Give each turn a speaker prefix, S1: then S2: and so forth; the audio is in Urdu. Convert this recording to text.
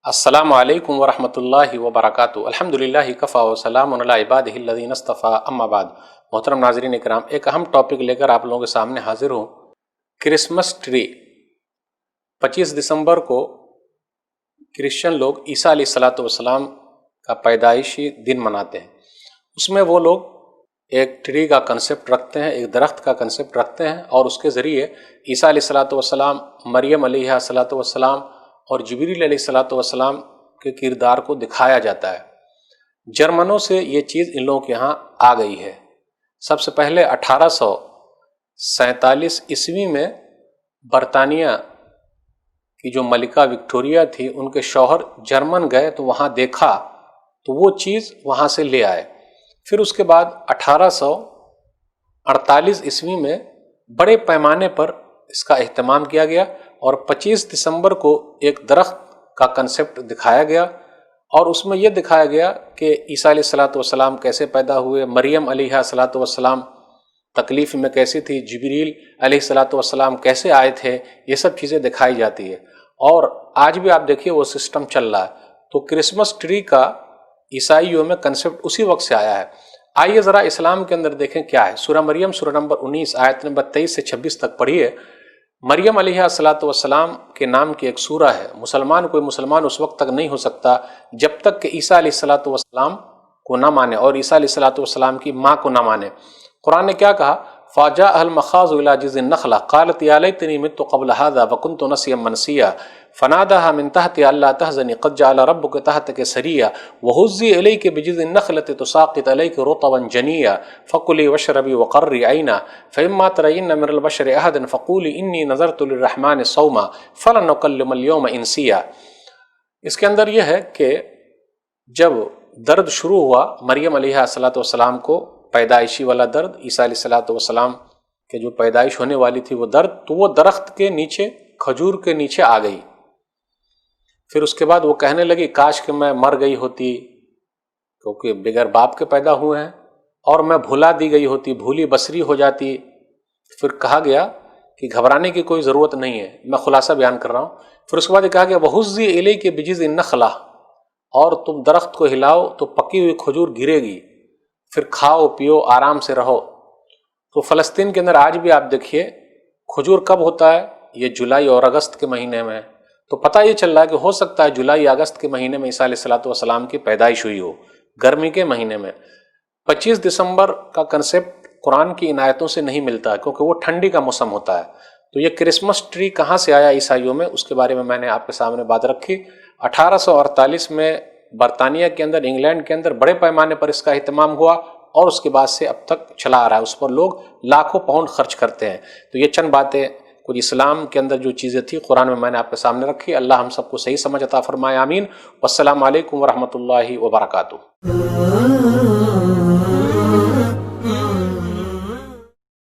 S1: السلام علیکم ورحمۃ اللہ وبرکاتہ۔ الحمدللہ کفا وسلام علی عبادہ الذین اصطفیٰ، اما بعد۔ محترم ناظرین اکرام، ایک اہم ٹاپک لے کر آپ لوگوں کے سامنے حاضر ہوں۔ کرسمس ٹری 25 دسمبر کو کرسچن لوگ عیسیٰ علیہ الصلوۃ والسلام کا پیدائشی دن مناتے ہیں۔ اس میں وہ لوگ ایک ٹری کا کنسپٹ رکھتے ہیں، ایک درخت کا کنسپٹ رکھتے ہیں، اور اس کے ذریعے عیسیٰ علیہ الصلوۃ والسلام، مریم علیہ الصلوۃ والسلام اور جبریل علیہ الصلوۃ والسلام کے کردار کو دکھایا جاتا ہے۔ جرمنوں سے یہ چیز ان لوگوں کے ہاں آ گئی ہے۔ سب سے پہلے 1847 عیسوی میں برطانیہ کی جو ملکہ وکٹوریہ تھی، ان کے شوہر جرمن گئے تو وہاں دیکھا تو وہ چیز وہاں سے لے آئے۔ پھر اس کے بعد 1848 عیسوی میں بڑے پیمانے پر اس کا اہتمام کیا گیا، اور 25 دسمبر کو ایک درخت کا کنسپٹ دکھایا گیا، اور اس میں یہ دکھایا گیا کہ عیسیٰ علیہ الصلوۃ والسلام کیسے پیدا ہوئے، مریم علیہ الصلوۃ والسلام تکلیف میں کیسی تھی، جبریل علیہ الصلوۃ والسلام کیسے آئے تھے، یہ سب چیزیں دکھائی جاتی ہے۔ اور آج بھی آپ دیکھیے وہ سسٹم چل رہا ہے۔ تو کرسمس ٹری کا عیسائیوں میں کنسپٹ اسی وقت سے آیا ہے۔ آئیے ذرا اسلام کے اندر دیکھیں کیا ہے۔ سورہ مریم سورہ نمبر 19 آیت نمبر 23 سے 26 تک پڑھیے۔ مریم علیہ الصلوۃ والسلام کے نام کی ایک سورہ ہے۔ کوئی مسلمان اس وقت تک نہیں ہو سکتا جب تک کہ عیسیٰ علیہ الصلوۃ والسلام کو نہ مانے اور عیسیٰ علیہ الصلوۃ والسلام کی ماں کو نہ مانے۔ قرآن نے کیا کہا؟ فَجَاءَهَا الْمَخَاضُ إِلَىٰ جِذْعِ النَّخْلَةِ قَالَتْ يَا لَيْتَنِي مِتُّ قَبْلَ هَٰذَا وَكُنتُ نَسِيًّا مَنسِيًّا فَنَادَاهَا مِن تَحْتِهَا أَلَّا تَحْزَنِي قَدْ جَعَلَ رَبُّكِ تَحْتَكِ سَرِيًّا وَهُزِّي إِلَيْكِ بِجِذْعِ النَّخْلَةِ تُسَاقِطْ عَلَيْكِ رُطَبًا جَنِيًّا فَكُلِي وَاشْرَبِي وَقَرِّي عَيْنًا فَإِمَّا تَرَيِنَّ مِنَ الْبَشَرِ أَحَدًا فَقُولِي إِنِّي نَذَرْتُ لِلرَّحْمَٰنِ صَوْمًا فَلَن أُكَلِّمَ الْيَوْمَ إِنسِيًّا۔ اس کے اندر یہ ہے کہ جب درد شروع ہوا مریم علیہ الصلوۃ والسلام کو، پیدائشی والا درد، عیسیٰ علیہ الصلوۃ والسلام کے جو پیدائش ہونے والی تھی وہ درد، تو وہ درخت کے نیچے، کھجور کے نیچے آ گئی۔ پھر اس کے بعد وہ کہنے لگی کاش کہ میں مر گئی ہوتی، کیونکہ بغیر باپ کے پیدا ہوئے ہیں، اور میں بھلا دی گئی ہوتی، بھولی بصری ہو جاتی۔ پھر کہا گیا کہ گھبرانے کی کوئی ضرورت نہیں ہے، میں خلاصہ بیان کر رہا ہوں۔ پھر اس کے بعد یہ کہا گیا وَهُزِّي إِلَيْكِ بِجِذْعِ النَّخْلَةِ، اور تم درخت کو ہلاؤ تو پکی ہوئی کھجور گرے گی، پھر کھاؤ پیو آرام سے رہو۔ تو فلسطین کے اندر آج بھی آپ دیکھیے کھجور کب ہوتا ہے؟ یہ جولائی اور اگست کے مہینے میں۔ تو پتہ یہ چل رہا ہے کہ ہو سکتا ہے جولائی اگست کے مہینے میں عیسیٰ علیہ الصلوۃ والسلام کی پیدائش ہوئی ہو، گرمی کے مہینے میں۔ 25 دسمبر کا کنسپٹ قرآن کی ان آیتوں سے نہیں ملتا ہے، کیونکہ وہ ٹھنڈی کا موسم ہوتا ہے۔ تو یہ کرسمس ٹری کہاں سے آیا عیسائیوں میں، اس کے بارے میں نے آپ کے سامنے بات رکھی۔ 1848 میں برطانیہ کے اندر، انگلینڈ کے اندر بڑے پیمانے پر اس کا اہتمام ہوا، اور اس کے بعد سے اب تک چلا آ رہا ہے۔ اس پر لوگ لاکھوں پاؤنڈ خرچ کرتے ہیں۔ تو یہ چند باتیں کچھ اسلام کے اندر جو چیزیں تھیں قرآن میں نے آپ کے سامنے رکھی۔ اللہ ہم سب کو صحیح سمجھ عطا فرمائے، آمین۔ والسلام علیکم ورحمۃ اللہ وبرکاتہ۔